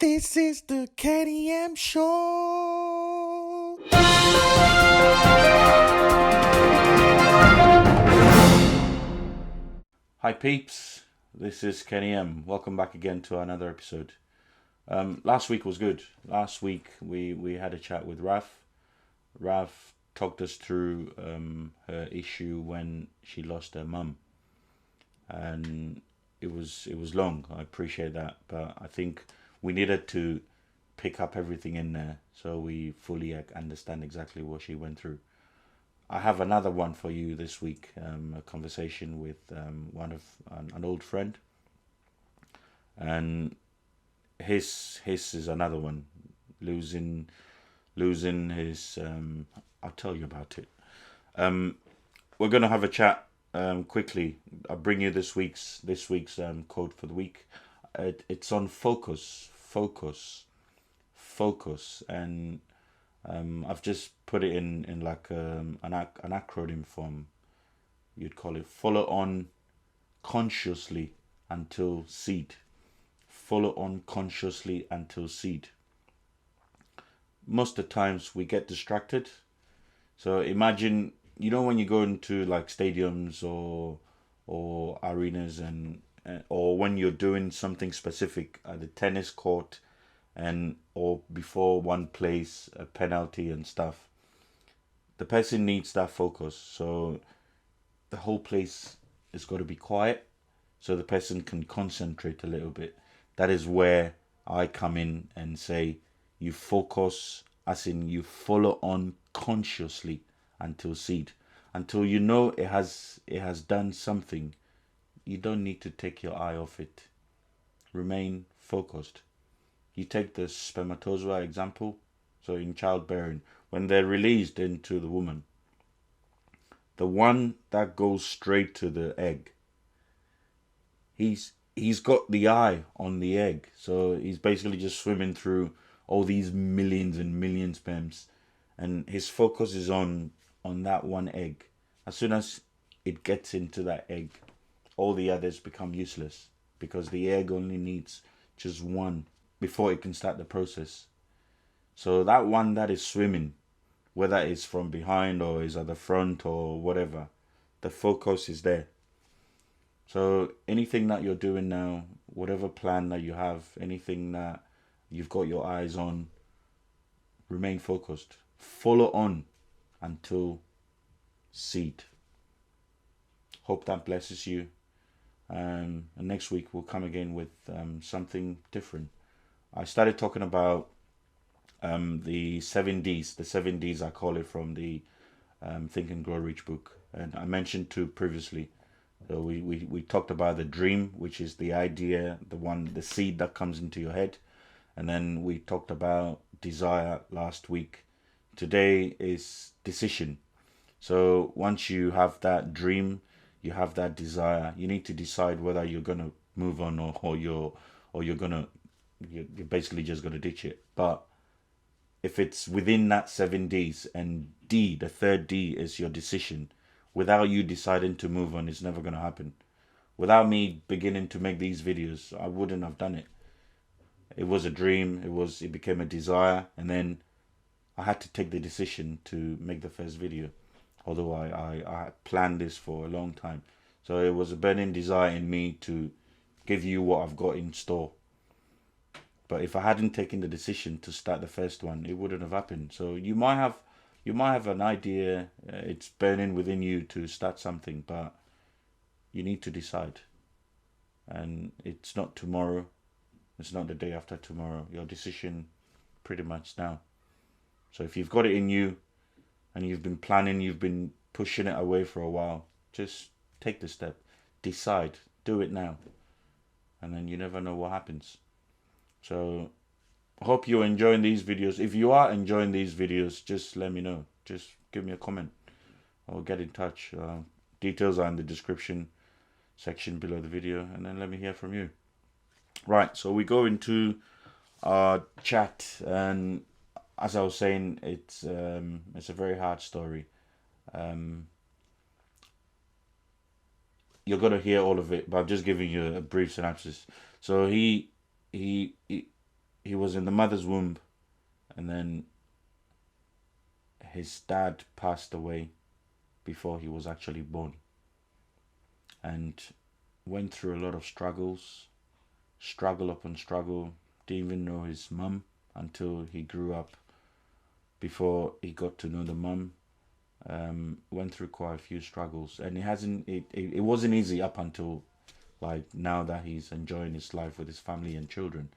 This is the KennyM show. Hi peeps, this is KennyM. Welcome back again to another episode. Last week was good. Last week we had a chat with Raf. Raf talked us through her issue when she lost her mum, and it was long. I appreciate that, but I think we needed to pick up everything in there so we fully understand exactly what she went through. I have another one for you this week, a conversation with one of an old friend, and his is another one, losing his. I'll tell you about it. We're gonna have a chat quickly. I'll bring you this week's quote for the week. It's on focus, and I've just put it in like an acronym form. You'd call it follow on consciously until seed. Follow on consciously until seed. Most of the times we get distracted. So imagine, when you go into like stadiums or arenas and or when you're doing something specific at the tennis court, and or before one plays a penalty and stuff, the person needs that focus. So the whole place has got to be quiet so the person can concentrate a little bit. That is where I come in and say you focus, as in you follow on consciously until seed, until you know it has done something. You don't need to take your eye off it. Remain focused. You take the spermatozoa example. So in childbearing, when they're released into the woman, the one that goes straight to the egg, he's got the eye on the egg. So he's basically just swimming through all these millions and millions of sperms, and his focus is on that one egg. As soon as it gets into that egg, all the others become useless, because the egg only needs just one before it can start the process. So that one that is swimming, whether it's from behind or is at the front or whatever, the focus is there. So anything that you're doing now, whatever plan that you have, anything that you've got your eyes on, remain focused. Follow on until seed. Hope that blesses you. And next week we'll come again with something different. I started talking about the 7Ds. The 7Ds, I call it, from the Think and Grow Rich book. And I mentioned two previously. So we talked about the dream, which is the idea, the seed that comes into your head. And then we talked about desire last week. Today is decision. So once you have that dream, you have that desire, you need to decide whether you're gonna move on or you're basically just gonna ditch it. But if it's within that 7Ds, and D, the third D, is your decision, without you deciding to move on, it's never gonna happen. Without me beginning to make these videos, I wouldn't have done it. It was a dream. It became a desire, and then I had to take the decision to make the first video. Although I planned this for a long time. So it was a burning desire in me to give you what I've got in store. But if I hadn't taken the decision to start the first one, it wouldn't have happened. So you might have an idea, it's burning within you to start something, but you need to decide. And it's not tomorrow. It's not the day after tomorrow. Your decision pretty much now. So if you've got it in you, and you've been planning, you've been pushing it away for a while, just take the step. Decide. Do it now. And then you never know what happens. So I hope you're enjoying these videos. If you are enjoying these videos, just let me know. Just give me a comment or get in touch. Details are in the description section below the video, and then let me hear from you. Right, so we go into our chat, and as I was saying, it's a very hard story. You're gonna hear all of it, but I'm just giving you a brief synopsis. So he he was in the mother's womb, and then his dad passed away before he was actually born, and went through a lot of struggle upon struggle. Didn't even know his mum until he grew up. Before he got to know the mum, went through quite a few struggles, and it wasn't easy up until like now that he's enjoying his life with his family and children.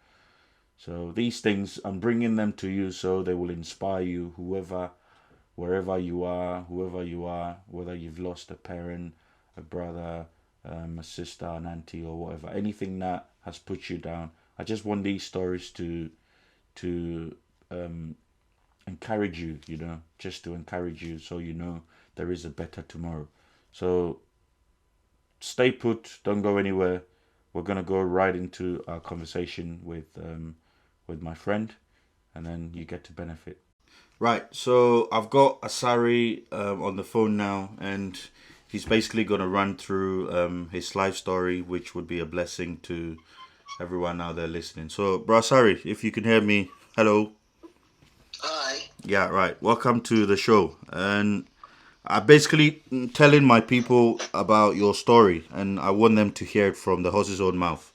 So these things, I'm bringing them to you so they will inspire you, wherever you are, whoever you are, whether you've lost a parent, a brother, a sister, an auntie, or whatever, anything that has put you down. I just want these stories to encourage you, just to encourage you, so there is a better tomorrow. So stay put, don't go anywhere. We're gonna go right into our conversation with my friend, and then you get to benefit. Right, so I've got Asare on the phone now, and he's basically gonna run through his life story, which would be a blessing to everyone out there listening. So, bro, Asare, if you can hear me, hello. Hi. Yeah, right. Welcome to the show. And I'm basically telling my people about your story, and I want them to hear it from the horse's own mouth.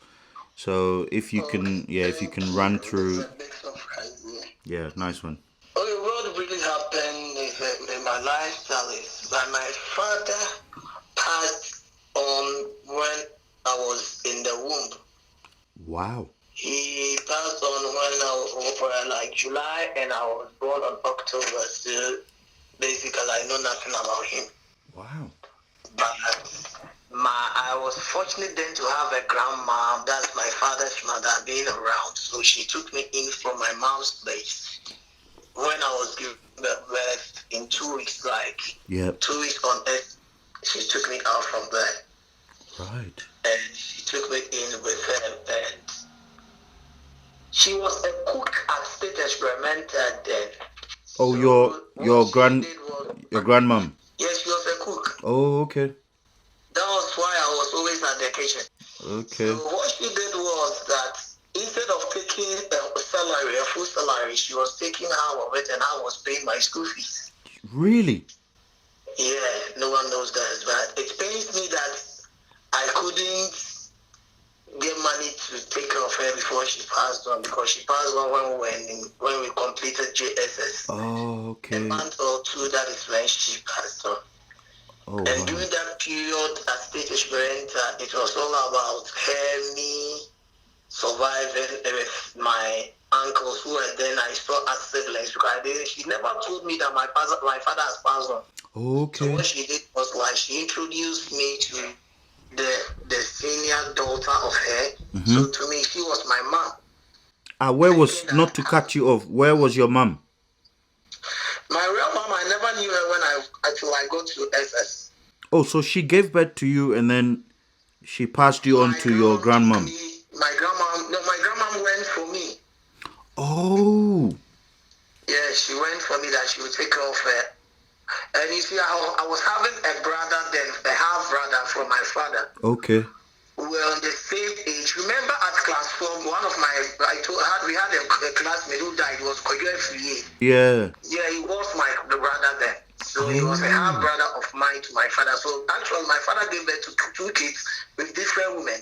So if you can, if you can run through. It's a big surprise, Yeah, nice one. Okay, what really happened in my lifestyle is that my father passed on when I was in the womb. Wow. He passed on when I was like July, and I was born on October. So basically, I know nothing about him. Wow. But I was fortunate then to have a grandma, that's my father's mother, being around. So she took me in from my mom's place when I was given birth in 2 weeks, like 2 weeks on earth. She took me out from there. Right. And she took me in with her, and she was a cook at State Experimental then. Oh, So your grandmom. Yes, she was a cook. Oh, okay. That was why I was always at the kitchen. Okay. So what she did was that instead of taking a salary, a full salary, she was taking half of it, and I was paying my school fees. Really? Yeah, no one knows that, but it pains me that I couldn't get money to take care of her before she passed on, because she passed on when we completed JSS. Oh, okay. A month or two, that is when she passed on. Oh, and wow. During that period at State Experimental, it was all about her, me, surviving with my uncles, who were then I saw as siblings, because she never told me that my father has passed on. Okay. So what she did was like she introduced me to the senior daughter of her. Mm-hmm. So to me, she was my mom. Where was, not to cut you off, where was your mom? My real mom, I never knew her until I got to SS. Oh, so she gave birth to you, and then she passed you on to your grandmom. My grandmom went for me. Oh. Yeah, she went for me that she would take care of her. And you see, I was having a brother then, a half brother from my father. Okay. We were on the same age. Remember at class 4, we had a classmate who died. It was Koyo Friye. Yeah. Yeah, he was the brother then. So he was a half brother of mine to my father. So actually, my father gave birth to two kids with different women.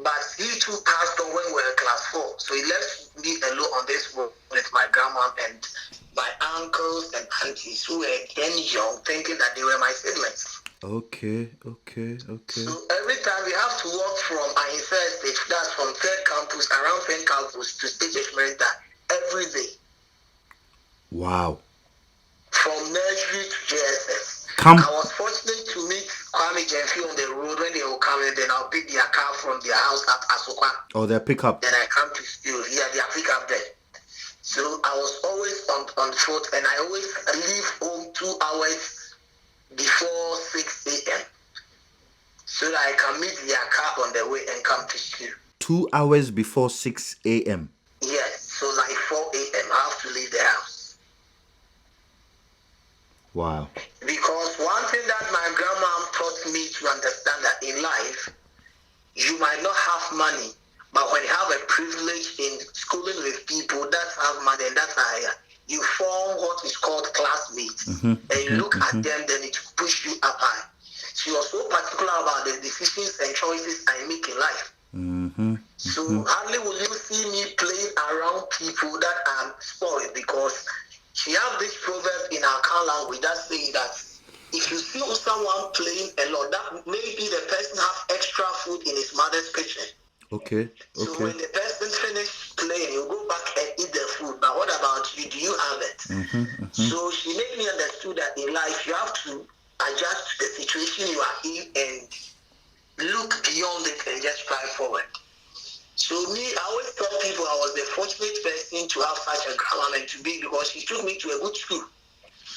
But he too passed on when we were in class 4. So he left me alone on this road with my grandma and my uncles and aunties, who were then young, thinking that they were my siblings. Okay. So every time we have to walk from Ahimsa State, that's from around 10 campus to State Experimental every day. Wow. From nursery to JSS. I was fortunate to meet Kwame Jenfi on the road when they were coming. Then I'll pick their car from their house at Asokwa. Oh, their pickup. Then I come to school. Yeah, their pickup there. So I was always on foot, and I always leave home 2 hours before 6 a.m. so that I can meet their car on the way and come to school. 2 hours before 6 a.m. Yes, so like 4 a.m. I have to leave the house. Wow. Because one thing that my grandma taught me to understand, that in life, you might not have money, but when you have a privilege in schooling with have money, and that's how you form what is called classmates, and you look at them, then it push you up high. She was so particular about the decisions and choices I make in life. So hardly will you see me playing around people that are spoiled, because she has this proverb in our car language that says that if you see someone playing a lot, that maybe the person has extra food in his mother's kitchen. Okay. So when the person finishes playing, you go back and eat the food. But what about you? Do you have it? So she made me understood that in life you have to adjust to the situation you are in and look beyond it and just strive forward. So me, I always tell people I was the fortunate person to have such a grandma and to be, because she took me to a good school.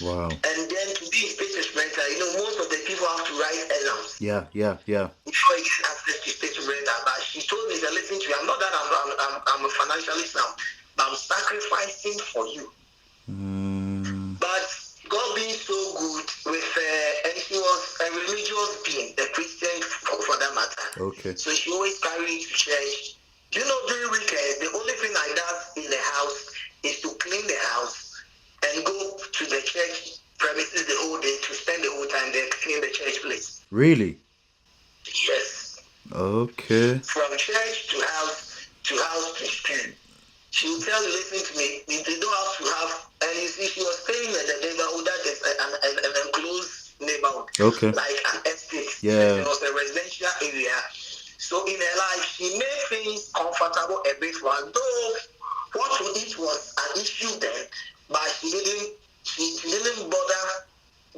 Wow. And then to be in state experimental, most of the people have to write exams. Yeah. Before you get access to state experimental. But she told me that, listen to me, I'm not that I'm financially sound, but I'm sacrificing for you. But God being so good with and she was a religious being, a Christian for that matter. Okay. So she always carried me to church. During weekends, the only thing I do in the house is to clean the house and go to the church premises the whole day, to spend the whole time there cleaning the church place. Really? Yes. Okay. From church to house to school. She will tell you, listen to me, you don't have to have, and you see, she was staying in the neighborhood that is an enclosed neighborhood. Okay. Like an estate. Yeah. It was a residential area. So in her life, she made things comfortable a bit for us. Though what to eat was an issue then, but she didn't bother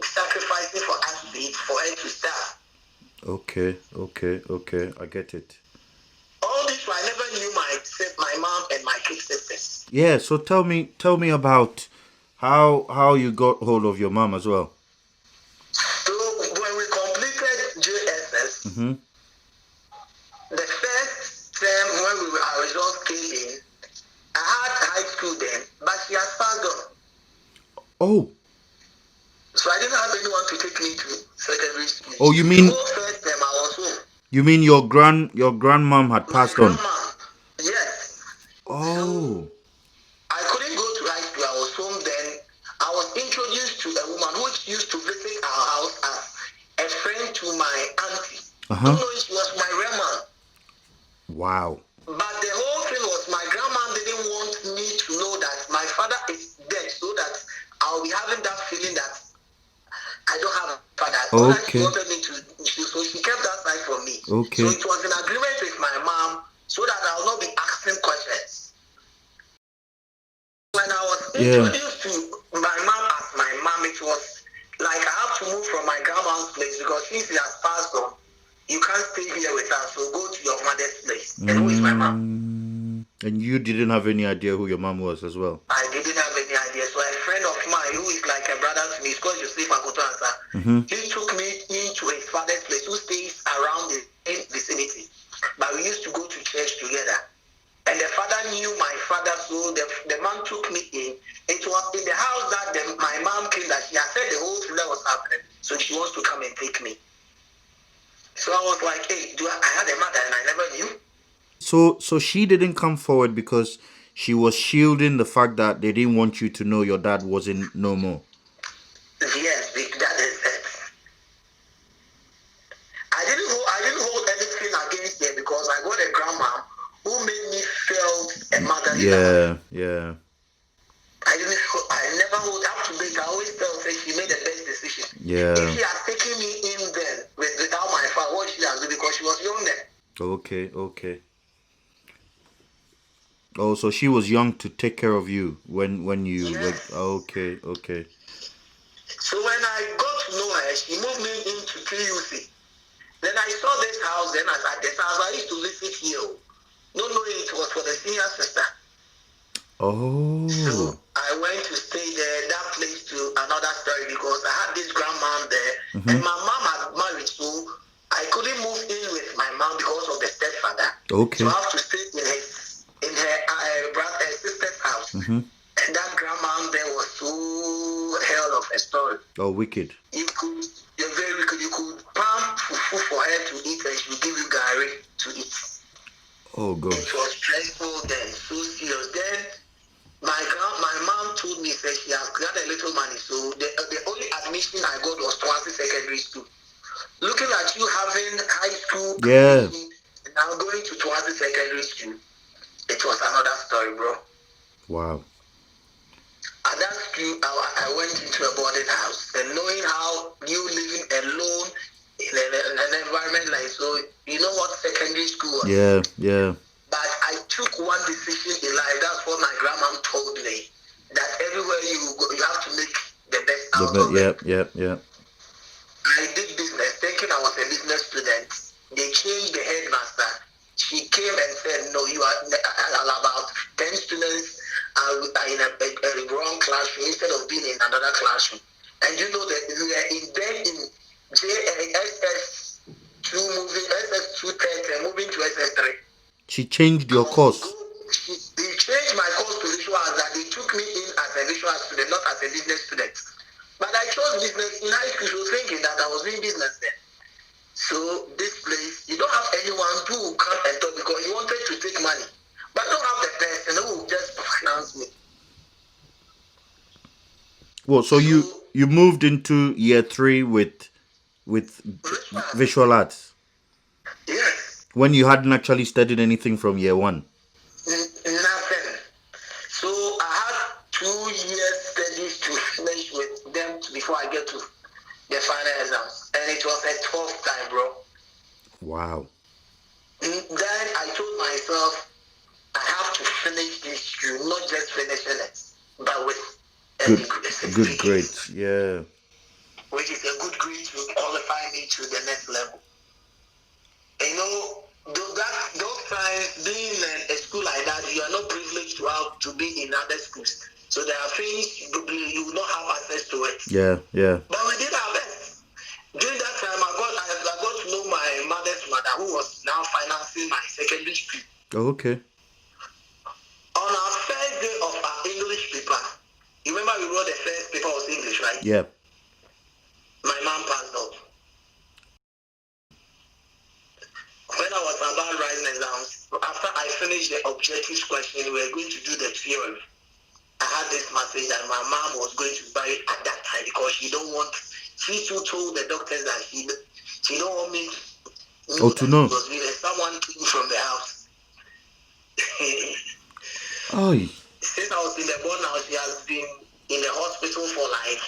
sacrificing for us to eat, for her to starve. Okay. I get it. All this I never knew my mom and my kid sisters. Yeah, so tell me about how you got hold of your mom as well. So when we completed JSS, the first term when our results came in, I had high school then, but she has passed on. Oh. So I didn't have anyone to take me to secondary school. Oh, you mean? So first term I was home. You mean your grandmom had passed on? Yes. Oh. So I couldn't go to high school. I was home then. I was introduced to a woman who used to visit our house as a friend to my auntie. Don't know if she was my grandma. Wow. But the whole thing was my grandma didn't want me to know that my father is dead, so that I'll be having that feeling that I don't have a father. All that she wanted me to, so she kept that side from me. Okay. So it was an agreement with my mom so that I'll not be asking questions. When I was introduced to my mom as my mom, it was like I have to move from my grandma's place, because since she has passed on, you can't stay here with us, so go to your mother's place. And who is my mom? And you didn't have any idea who your mom was as well? I didn't have any idea. So a friend of mine who is like a brother to me, he's called Joseph Akoto, he took me into his father's place, who stays around the vicinity. But we used to go to church together. And the father knew my father, so the man took me in. It was in the house that my mom came, that she had said the whole thing that was happening. So she wants to come and take me. So I was like, hey, I had a mother and I never knew. So she didn't come forward because she was shielding the fact that they didn't want you to know your dad wasn't no more. Yes, that is it. I didn't hold anything against them, because I got a grandma who made me feel a motherly love. Yeah. I never hold up to date. I always tell her she made the best decision. Yeah. If she has taken me in then without my father, what she has done, because she was young then. Okay. Oh, so she was young to take care of you when you were... Okay. So when I got to know her, she moved me into PUC. Then I saw this house, then at this house I used to visit here. Not knowing it was for the senior sister. Oh. So I went to stay there, that place to another story, because I had this grandmom there, and my mom had married, so I couldn't move in with my mom because of the stepfather. Okay. So I have to stay in her sister's house. And that grandmom there was so hell of a story. Oh, wicked. You're very wicked. You could palm fufu for her to eat, and she would give you gari to eat. Oh, God. It was stressful then, so serious. Then my admission I got was Swansea Secondary School. Looking at you having high school Yeah. admission and now going to Swansea Secondary School, it was another story, bro. Wow. At that school, I went into a boarding house, and knowing how you living alone in an environment like so, you know what secondary school was. Yeah, yeah. But I took one decision in life. That's what my grandma told me. That everywhere you go, you have to make the best out of it. Yeah. I did business, thinking I was a business student. They changed the headmaster. She came and said, "No, you are about 10 students are in a wrong classroom instead of being in another classroom." And you know that we are in JSS 2 moving SS 210 moving to SS3. She changed your course. They changed my course to visual arts, that they took me in as a visual arts student, not as a business student. But I chose business in high school, so thinking that I was doing business there. So this place, you don't have anyone who will come and talk because you wanted to take money, but don't have the person who will just finance me. Well, so you moved into year 3 with visual arts. Yes. When you hadn't actually studied anything from year 1. Nothing. So I had 2 years studies to finish with them before I get to the final exams, and it was a tough time, bro. Wow. Then I told myself I have to finish this school, not just finishing it, but with good grades. Yeah. Which is a good grade to qualify me to the next level. And you know, those times being in a school like that, you are not privileged to be in other schools. So there are things you will not have access to it. Yeah. But we did our best. During that time, I got to know my mother's mother, who was now financing my secondary school. Oh, okay. On our first day of our English paper, you remember we wrote the first paper was English, right? Yeah. My mom passed out. When I was about writing exams, after I finished the objective question, we were going to do the theory. I had this message that my mom was going to bury at that time because she too told the doctors that she don't want me to know. Because someone came from the house. Oh. Since I was in the board now, she has been in the hospital for like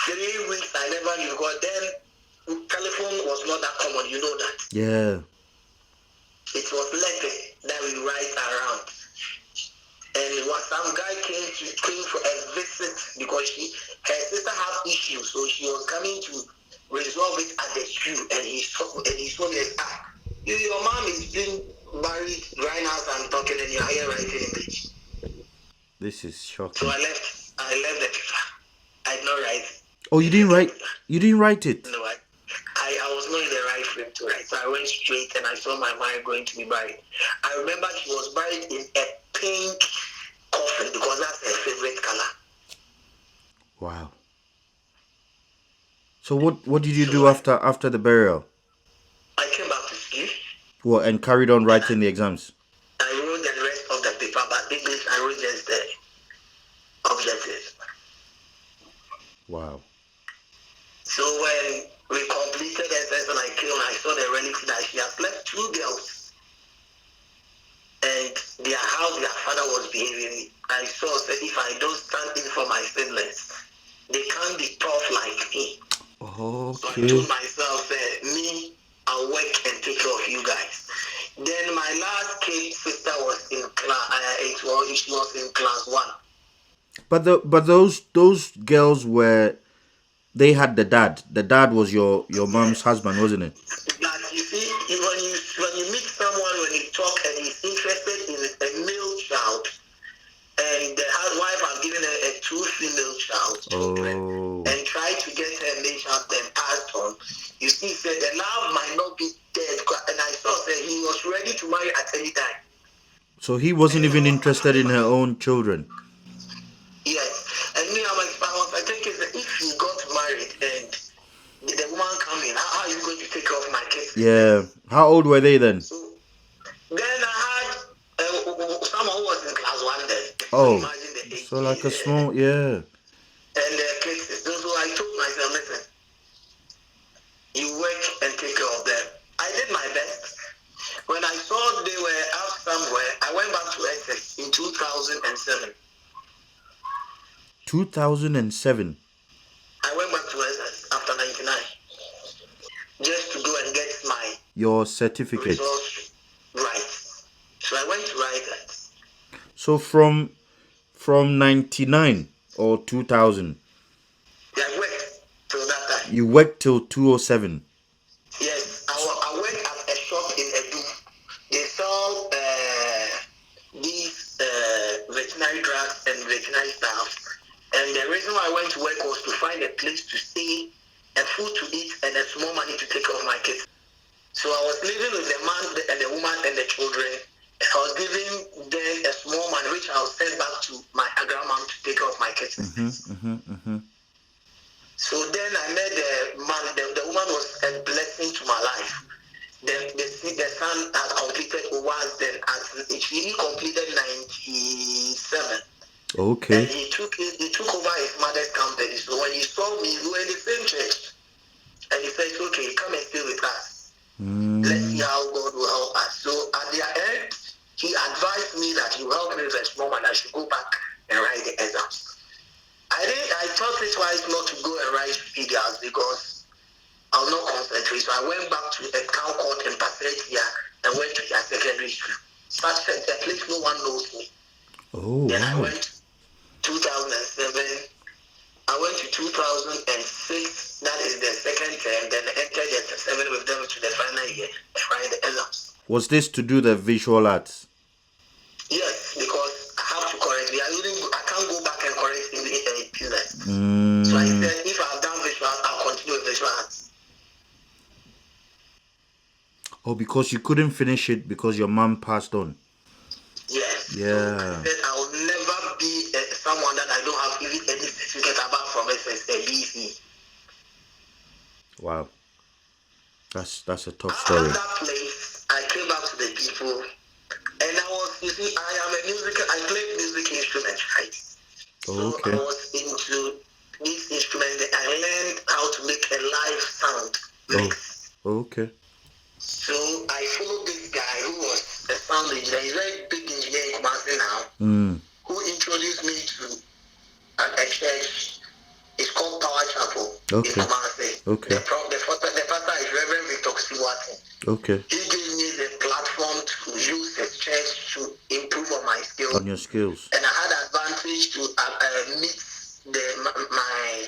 3 weeks. I never knew because then telephone was not that common, you know that. Yeah. It was letters that we write around. And some guy came for a visit because her sister has issues, so she was coming to resolve it at the school. And he told me, your mom is being married right now, so I'm talking, and you're here writing English. This is shocking. So I left the paper. I did not write it. Oh, you didn't write? You didn't write it? No, I was not in the right frame to write. So I went straight and I saw my mom going to be buried. I remember she was buried in a pink coffin because that's her favorite color. Wow. So what did you do after the burial? I came back to school. Well, and carried on writing the exams? I wrote the rest of the paper, but English I wrote just the objectives. Wow. So when we completed the session, I came and I saw the relative that she has left 2 girls. And how their father was behaving. I saw that if I don't stand in for my siblings, they can't be tough like me. Okay. So I told myself, me, I'll work and take care of you guys. Then my last kid sister was in class. She was in class 1. But those girls they had the dad. The dad was your mom's husband, wasn't it? But you see, when you meet someone, when you talk and he's interested in a male child, and the wife has given her 2 female children, and try to get her male child then passed on, you see, said the love might not be dead. And I saw that he was ready to marry at any time. So he wasn't even interested in her own children. Yes, and me, I think if he got married and the woman come in, how are you going to take care of my kids? Yeah. How old were they then? So then I had someone who was in class 1 then. Oh, so imagine the age. So like a small, yeah. And the kids. So I told myself, 2007. 2007. I went back to SS after 99 just to go and get my Your certificate. results right. So I went to write that. So from 99 or 2000, I worked till that time. you worked till 207. Yes, I worked at a shop in Edu. They sell these veterinary drugs and veterinary stuff. And the reason why I went to work was to find a place to stay, and food to eat, and a small money to take care of my kids. So I was living with the man and the woman and the children. And I was giving them a small money, which I will send back to my grandma to take care of my kids. So then I met the man. The woman was a blessing to my life. Then the son had completed once. Then he completed 97. Okay. And he took over his mother's company. So when he saw me, we were in the same church. And he said, okay, come and stay with us. Let's see how God will help us. So at the end, he advised me that he will help me with a small man. I should go back and write the exams. I thought it wise not to go and write figures because I'll not concentrate. So I went back to a town called in Pasetia and went to their secondary school. Such a place no one knows me. Oh, then wow. I went 2007. I went to 2006. That is the second term. Then I entered the 7 with them to the final year and write the exams. Was this to do the visual arts? Yes, because I have to correct. I can't go back and correct any pillars. So I said, if I've done visual arts, I'll continue with visual arts. Oh, because you couldn't finish it because your mom passed on. Yes. Yeah. So I said I will never be someone that I don't have even any certificate about from SSBC. Wow. That's a tough story. After that place, I came back to the people, and I played music instruments, right? So Okay. I was into these instruments. I learned how to make a live sound mix. Oh, okay. So I followed this guy who was a sound engineer. He's a very big engineer in Kumasi now. Who introduced me to a church. It's called Power Chapel in Kumasi. Okay. The pastor is Reverend Victor Siwati. Okay. He gave me the platform to use his church to improve on my skills. On your skills. And I had advantage to meet my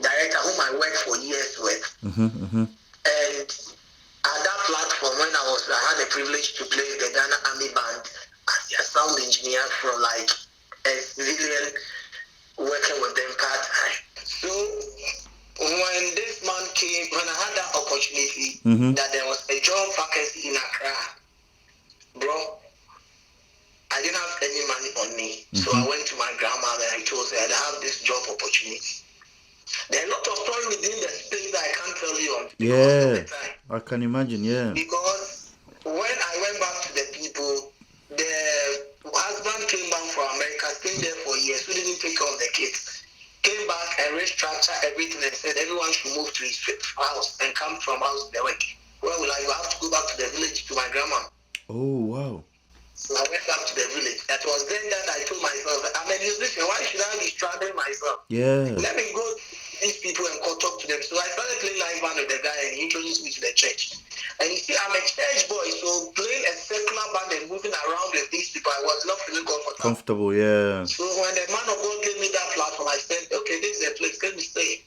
director, whom I worked for years with. And at that platform, when I had the privilege to play the Ghana Army Band as their sound engineer from like a civilian working with them part-time. So when this man came, when I had that opportunity, that there was a job vacancy in Accra, bro, I didn't have any money on me. So I went to my grandmother and I told her I have this job opportunity. There are a lot of stories within the space that I can't tell you on. Yeah, I can imagine, yeah. Because when I went back to the people, the husband came back from America, stayed there for years, who didn't take care of the kids. Came back and restructured everything and said everyone should move to his house and come from house to the work. Where will I go? I have to go back to the village to my grandma. Oh, wow. So I went back to the village. That was then that I told myself, I'm a musician. Why should I be struggling myself? Yeah. Let me go to these people and go talk to them. So I started playing live band with the guy and he introduced me to the church. And you see, I'm a church boy, so playing a secular band and moving around with these people, I was not feeling comfortable, yeah. So when the man of God gave me that platform, I said, okay, this is a place, let me stay.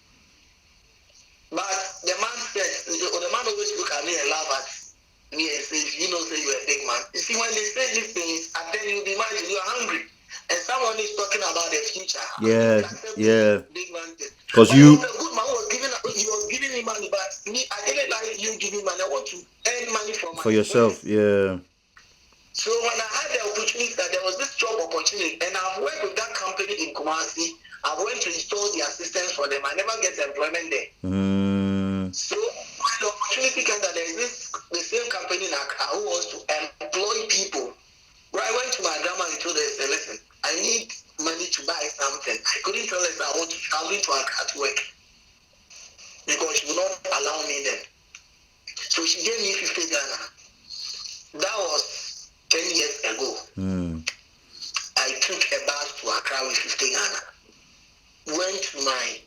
But the man said, the man always look at me and laugh at me and says, you know, say you're a big man. You see, when they say these things, and then you'll be imagine you're hungry. And someone is talking about the future. Yeah, yeah. Big man. Because you... The good man was giving me money, but me, I didn't like you giving money. I want to earn money for yourself, yeah. So when I had the opportunity, that there was this job opportunity, and I've worked with that company in Kumasi. I went to install their systems for them. I never get employment there. So when the opportunity came that there is the same company in Accra who wants to employ people. Where I went to my grandma and told her, say, listen, I need money to buy something. I couldn't tell her I want to travel to Accra to work because she would not allow me then. So she gave me 50 Ghana. That was 10 years ago. I took a to Accra with 50 Ghana. Went to my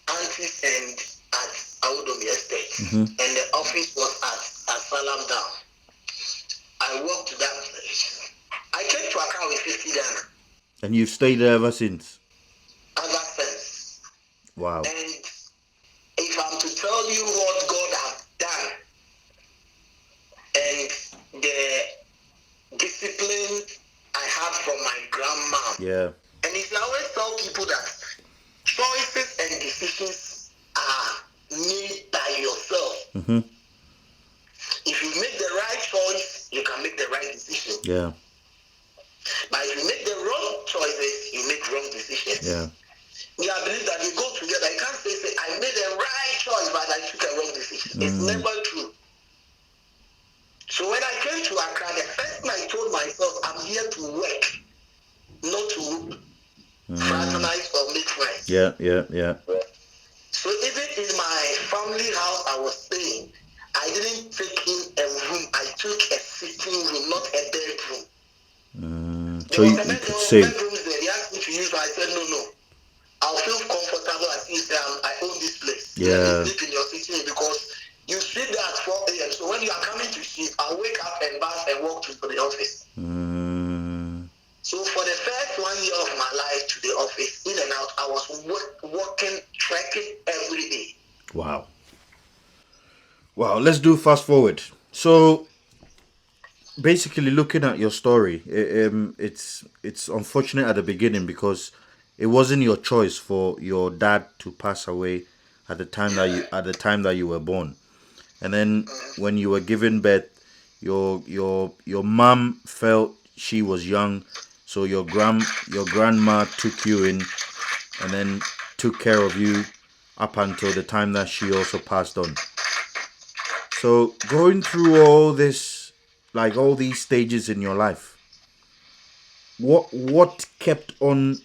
auntie's and at Audomi Estate, and the office was at Salam Down. I walked to that place. I came to Accra with 50 Ghana. And you've stayed there ever since? Ever since. Wow. And if I'm to tell you what God has done and the discipline I had from my grandma. Yeah. And if I always tell people that choices and decisions are made by yourself. If you make the right choice, you can make the right decision. Yeah. But if you make the wrong choices, you make wrong decisions. Yeah. Yeah, I believe that they go together. I can't say I made the right choice, but I took a wrong decision. It's never true. So when I came to Accra, the first thing I told myself, I'm here to work, not to fraternize or make friends. Yeah. So even in my family house I was staying, I didn't take in a room. I took a sitting room, not a bedroom. So you could say. Bedrooms there. They asked me to use, but I said no. I'll feel comfortable as if I own this place. Yeah. Let me sleep in your sitting room because you sleep there at 4 a.m. So when you are coming to sleep, I'll wake up and bath and walk to the office. So for the first 1 year of my life to the office, in and out, I was working, trekking every day. Wow. Let's do fast forward. So basically, looking at your story, it's unfortunate at the beginning because it wasn't your choice for your dad to pass away at the time that you were born, and then when you were given birth, your mom felt she was young, so your grandma took you in, and then took care of you up until the time that she also passed on. So going through all this, like all these stages in your life, what kept on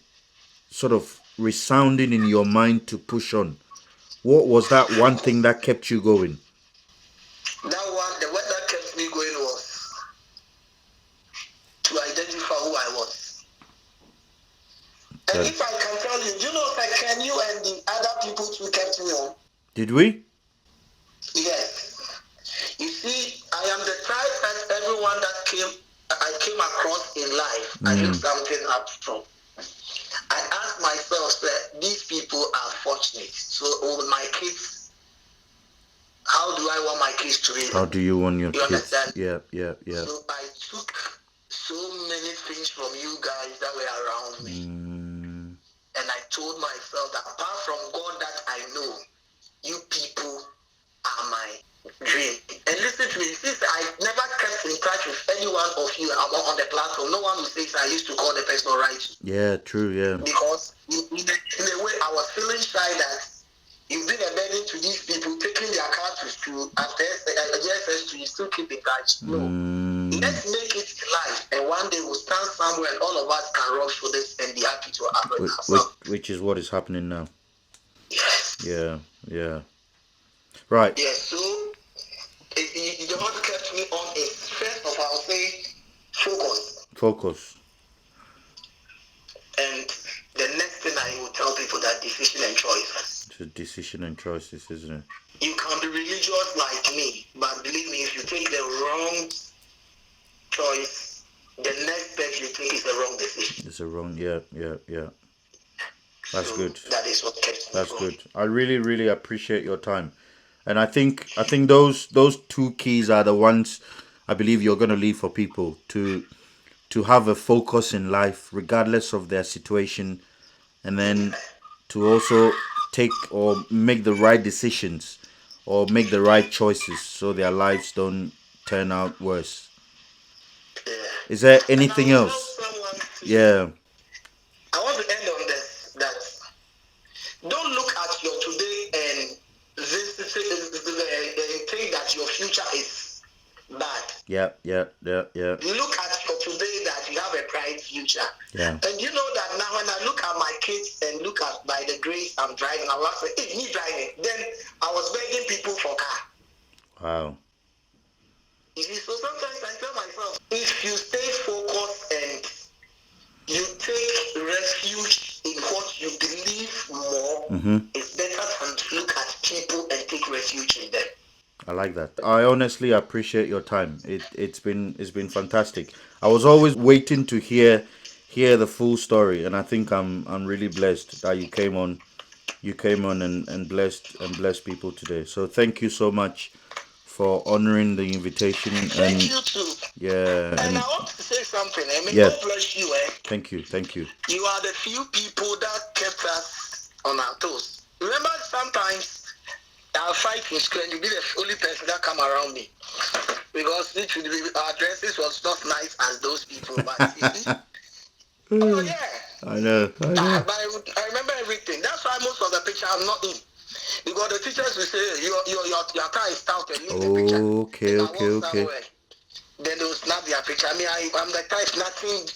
sort of resounding in your mind to push on? What was that one thing that kept you going? The one that kept me going was to identify who I was. And if I can tell you, do you know that Ken, you and the other people too kept me on? Did we? Yes. You see, I am the type that everyone that I came across in life, I took something up from. I asked myself that these people are fortunate. So all my kids, how do I want my kids to be? How do you want your kids? Understand? Yeah. So I took so many things from you guys that were around me. And I told myself that apart from God that I know, you people are my dream. And listen to me, since I never kept in touch with any one of you on the platform, no one will say I used to call the person right. Yeah, true, yeah. Because in a way I was feeling shy that you've been a burden to these people, taking their car to school, after JSS2, you still keep in touch. No. Let's make it live, and one day we'll stand somewhere and all of us can rub shoulders and be happy to ourselves. Which is what is happening now. Yes. Yeah. Right. Yes, so the one kept me on is, first of all, say focus. And the next thing I will tell people that decision and choices. It's a decision and choices, isn't it? You can be religious like me, but believe me, if you take the wrong choice, the next step you take is a wrong decision. It's a wrong, yeah. That's good. That is what kept me going. Good. I really, really appreciate your time. And I think those two keys are the ones I believe you're going to leave for people to have a focus in life, regardless of their situation, and then to also take or make the right decisions or make the right choices so their lives don't turn out worse. Yeah. Is there anything else? Yeah. I want to end on this, that don't look at your today and think that your future is bad. Yeah. Look at your today that you have a bright future. Yeah. And you know that now when I look at my kids and look at by the grace I'm driving, I was like, hey, me driving. Then I was begging people for car. Wow. You see, so sometimes I tell myself, if you stay focused and you take It's better to look at people and take refuge in them. I like that. I honestly appreciate your time. It's been fantastic. I was always waiting to hear the full story, and I think I'm really blessed that you came on and blessed people today. So thank you so much for honoring the invitation. Thank And you too. yeah, And I and want to say something. I mean, yeah, God bless you. thank you. You are the few people that kept us on our toes. Remember, sometimes I'll fight in school and you'll be the only person that come around me. Because literally our dresses was not nice as those people. But you see, oh yeah. I know. But I remember everything. That's why most of the picture I'm not in. Because the teachers will say, your car is out and leave the picture. Okay, If I okay, walk okay. somewhere, then they will snap their picture. I mean, I'm the type, nothing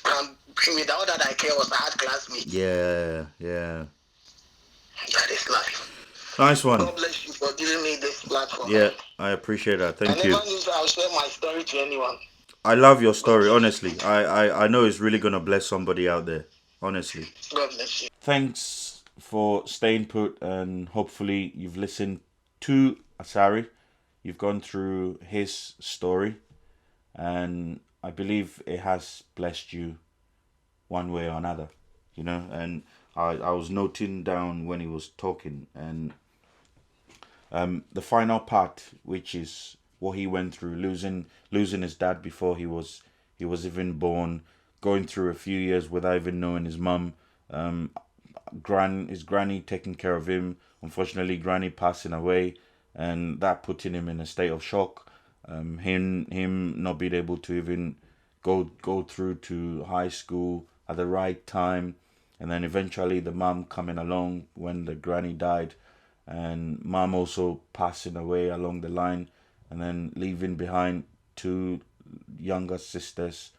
can bring me down that I care was a hard classmate. Yeah, yeah. That is life. Nice one. God bless you for giving me this platform. Yeah, I appreciate that. I Thank never you. knew I'll share my story to anyone. I love your God story, bless honestly. I know it's really gonna bless somebody out there. Honestly. you. God bless you. Thanks for staying put, and hopefully you've listened to Asare. You've gone through his story, and I believe it has blessed you one way or another. And I was noting down when he was talking, and the final part, which is what he went through, losing his dad before he was even born, going through a few years without even knowing his mum, his granny taking care of him. Unfortunately, granny passing away, and that putting him in a state of shock. Him not being able to even go through to high school at the right time, and then eventually the mum coming along when the granny died, and mom also passing away along the line, and then leaving behind two younger sisters,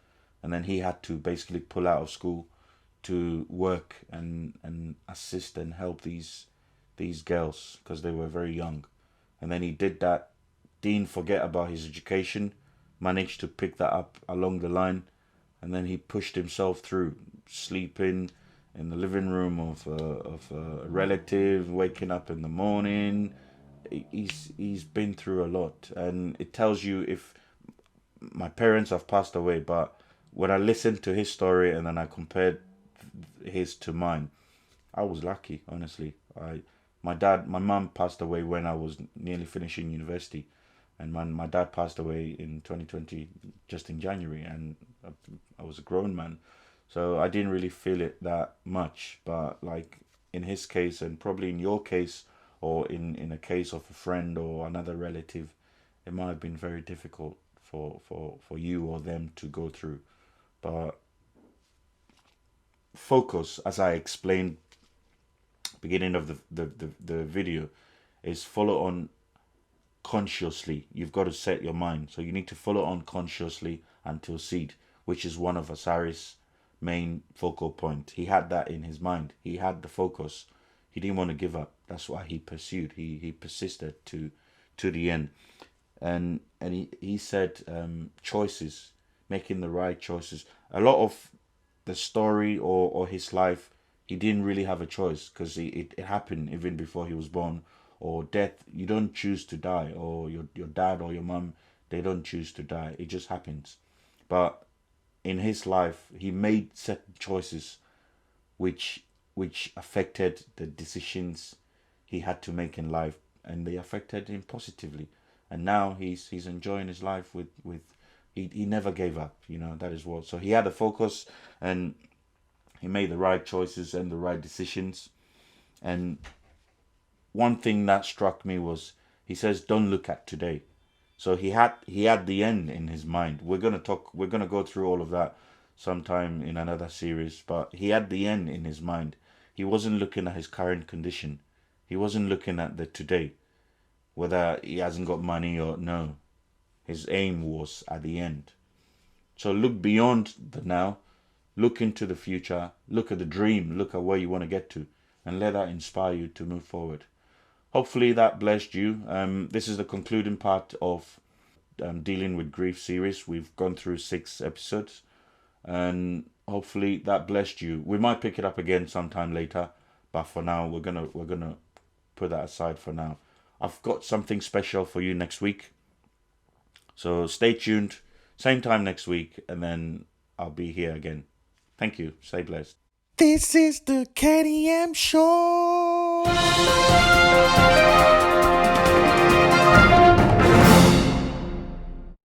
and then he had to basically pull out of school to work and assist and help these girls because they were very young. And then he did that, didn't forget about his education, managed to pick that up along the line, and then he pushed himself through, sleeping in the living room of a relative, waking up in the morning. He's been through a lot, and it tells you, if my parents have passed away, but when I listened to his story and then I compared his to mine, I was lucky, honestly. My mum passed away when I was nearly finishing university, and my dad passed away in 2020, just in January, and I was a grown man, so I didn't really feel it that much. But like in his case, and probably in your case, or in a case of a friend or another relative, it might have been very difficult for you or them to go through. But focus, as I explained beginning of the video, is follow on consciously. You've got to set your mind, so you need to follow on consciously until seed, which is one of Asare's main focal point. He had that in his mind. He had the focus. He didn't want to give up. That's why he pursued. He persisted to the end. And he said, choices, making the right choices. A lot of the story or his life, he didn't really have a choice, because it happened even before he was born. Or death, you don't choose to die, or your dad or your mum, they don't choose to die. It just happens. But in his life, he made certain choices which affected the decisions he had to make in life, and they affected him positively. And now he's enjoying his life with he never gave up. That is what. So he had a focus, and he made the right choices and the right decisions. And one thing that struck me was, he says, don't look at today. So he had the end in his mind. We're gonna go through all of that sometime in another series, but he had the end in his mind. He wasn't looking at his current condition. He wasn't looking at the today, whether he hasn't got money or no. His aim was at the end. So look beyond the now, look into the future, look at the dream, look at where you want to get to, and let that inspire you to move forward. Hopefully that blessed you. This is the concluding part of Dealing with Grief series. We've gone through 6 episodes, and hopefully that blessed you. We might pick it up again sometime later, But for now, we're gonna put that aside for now. I've got something special for you next week. So stay tuned. Same time next week, and then I'll be here again. Thank you. Stay blessed. This is the KennyM Show.